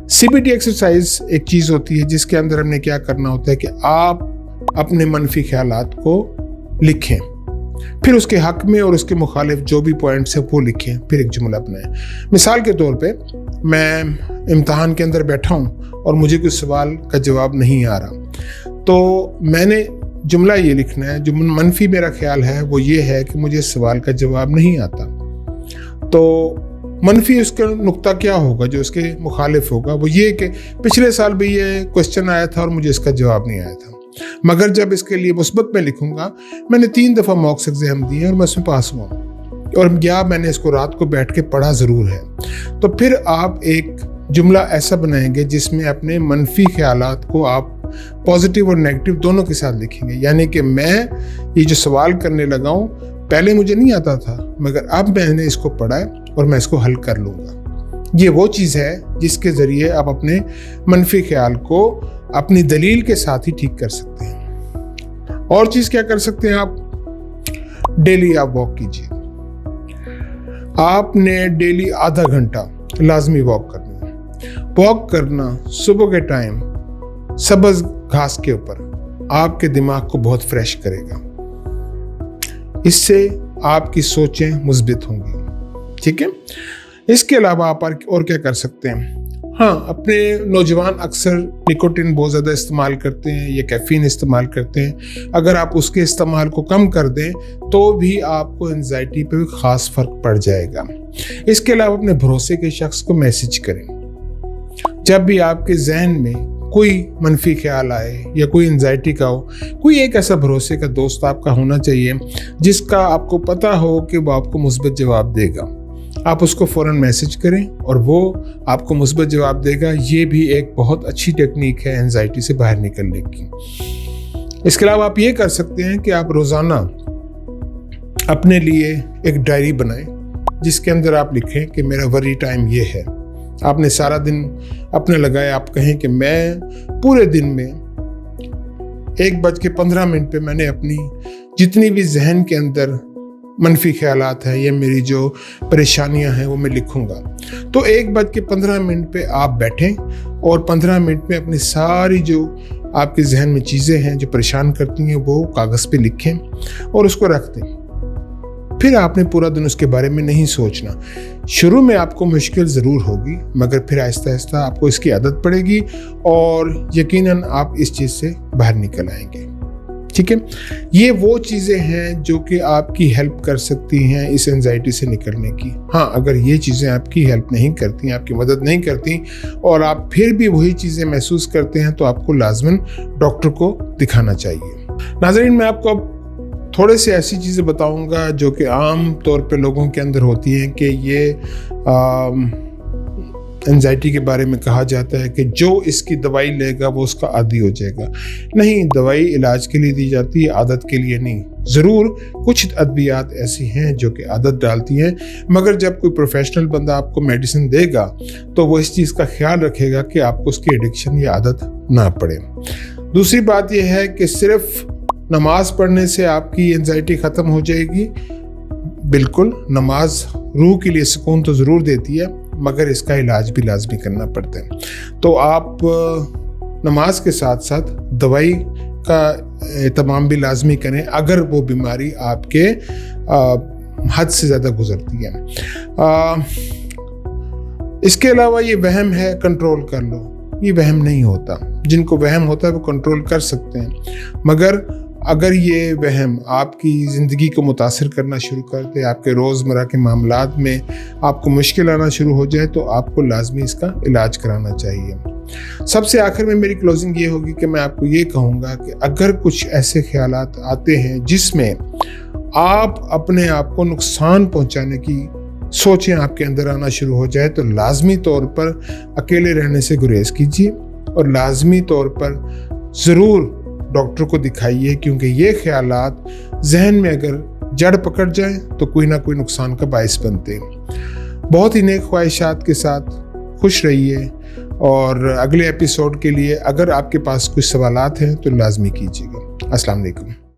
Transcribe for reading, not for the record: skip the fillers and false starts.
CBT exercise एक चीज़ होती है जिसके अंदर हमने क्या करना होता है कि आप अपने मनफी ख्यालात को लिखें, फिर उसके हक में और उसके मुखालिफ जो भी पॉइंट्स हैं वो लिखें, फिर एक जुमला बनाएं। मिसाल के तौर पे मैं इम्तहान के अंदर बैठा हूँ और मुझे कोई सवाल का जवाब नहीं आ रहा, तो मैंने जुमला ये लिखना है, जो मनफी मेरा ख्याल है वो ये है कि मुझे सवाल का जवाब नहीं आता। तो मनफी उसका नुक्ता क्या होगा, जो उसके मुखालिफ होगा, वो ये कि पिछले साल भी ये क्वेश्चन आया था और मुझे इसका जवाब नहीं आया था, मगर जब इसके लिए मुस्बत में लिखूंगा, मैंने 3 दफ़ा मॉक्स एग्जाम दिए और मैं उसमें पास हुआ और या मैंने इसको रात को बैठ के पढ़ा ज़रूर है। तो फिर आप एक जुमला ऐसा बनाएंगे जिसमें अपने मनफी ख्यालात को आप पॉजिटिव और नेगेटिव दोनों के साथ लिखेंगे। यानी कि मैं ये जो सवाल करने लगा हूँ, पहले मुझे नहीं आता था, मगर अब मैंने इसको पढ़ा है और मैं इसको हल कर लूँगा। ये वो चीज़ है जिसके ज़रिए आप अपने मनफी ख्याल को अपनी दलील के साथ ही ठीक कर सकते हैं। और चीज़ क्या कर सकते हैं आप, डेली आप वॉक कीजिए। आपने डेली आधा घंटा लाजमी वॉक करना है। वॉक करना सुबह के टाइम सब्ज़ घास के ऊपर आपके दिमाग को बहुत फ्रेश करेगा, इससे आपकी सोचें मुस्बित होंगी। ठीक है, इसके अलावा आप और क्या कर सकते हैं। हाँ, अपने नौजवान अक्सर निकोटिन बहुत ज़्यादा इस्तेमाल करते हैं या कैफ़ीन इस्तेमाल करते हैं। अगर आप उसके इस्तेमाल को कम कर दें तो भी आपको एंजाइटी पे भी ख़ास फ़र्क पड़ जाएगा। इसके अलावा अपने भरोसे के शख्स को मैसेज करें। जब भी आपके जहन में कोई मनफी ख्याल आए या कोई एंजाइटी का हो, कोई एक ऐसा भरोसे का दोस्त आपका होना चाहिए जिसका आपको पता हो कि वो आपको मुस्बत जवाब देगा। आप उसको फ़ौरन मैसेज करें और वो आपको मुस्बत जवाब देगा। ये भी एक बहुत अच्छी टेक्निक है एंजाइटी से बाहर निकलने की। इसके अलावा आप ये कर सकते हैं कि आप रोज़ाना अपने लिए एक डायरी बनाएं जिसके अंदर आप लिखें कि मेरा वरी टाइम ये है। आपने सारा दिन अपने लगाया, आप कहें कि मैं पूरे दिन में 1:15 पे मैंने अपनी जितनी भी जहन के अंदर मनफी ख्यालात हैं या मेरी जो परेशानियां हैं वो मैं लिखूंगा। तो 1:15 पे आप बैठें और 15 मिनट में अपनी सारी जो आपके जहन में चीज़ें हैं जो परेशान करती हैं वो कागज़ पे लिखें और उसको रख दें। फिर आपने पूरा दिन उसके बारे में नहीं सोचना। शुरू में आपको मुश्किल ज़रूर होगी, मगर फिर आहिस्ता आहिस्ता आपको इसकी आदत पड़ेगी और यकीनन आप इस चीज़ से बाहर निकल आएंगे। ठीक है, ये वो चीज़ें हैं जो कि आपकी हेल्प कर सकती हैं इस एंजाइटी से निकलने की। हाँ, अगर ये चीज़ें आपकी हेल्प नहीं करती, आपकी मदद नहीं करती और आप फिर भी वही चीज़ें महसूस करते हैं, तो आपको लाजमन डॉक्टर को दिखाना चाहिए। नाज़रीन, मैं आपको अब थोड़े से ऐसी चीज़ें बताऊंगा जो कि आम तौर पे लोगों के अंदर होती हैं कि ये एंजाइटी के बारे में कहा जाता है कि जो इसकी दवाई लेगा वो उसका आदी हो जाएगा। नहीं, दवाई इलाज के लिए दी जाती है, आदत के लिए नहीं। ज़रूर कुछ अद्वियात ऐसी हैं जो कि आदत डालती हैं, मगर जब कोई प्रोफेशनल बंदा आपको मेडिसिन देगा तो वो इस चीज़ का ख्याल रखेगा कि आपको उसकी एडिक्शन या आदत ना पड़े। दूसरी बात यह है कि सिर्फ नमाज पढ़ने से आपकी एंजाइटी ख़त्म हो जाएगी? बिल्कुल, नमाज रूह के लिए सुकून तो ज़रूर देती है, मगर इसका इलाज भी लाजमी करना पड़ता है। तो आप नमाज के साथ साथ दवाई का एहतमाम भी लाजमी करें अगर वो बीमारी आपके हद से ज़्यादा गुजरती है। इसके अलावा ये वहम है कंट्रोल कर लो, ये वहम नहीं होता। जिनको वहम होता है वो कंट्रोल कर सकते हैं, मगर अगर ये वहम आपकी ज़िंदगी को मुतासिर करना शुरू कर दे, आपके रोज़मर्रा के मामलात में आपको मुश्किल आना शुरू हो जाए, तो आपको लाजमी इसका इलाज कराना चाहिए। सबसे आखिर में मेरी क्लोजिंग ये होगी कि मैं आपको ये कहूँगा कि अगर कुछ ऐसे ख्यालात आते हैं जिसमें आप अपने आप को नुकसान पहुँचाने की सोचें आपके अंदर आना शुरू हो जाए, तो लाजमी तौर पर अकेले रहने से गुरेज कीजिए और लाजमी तौर पर ज़रूर डॉक्टर को दिखाइए, क्योंकि ये ख्यालात जहन में अगर जड़ पकड़ जाए तो कोई ना कोई नुकसान का बायस बनते हैं। बहुत ही नेक ख्वाहिशात के साथ खुश रहिए और अगले एपिसोड के लिए अगर आपके पास कुछ सवालात हैं तो लाजमी कीजिएगा। अस्सलाम वालेकुम।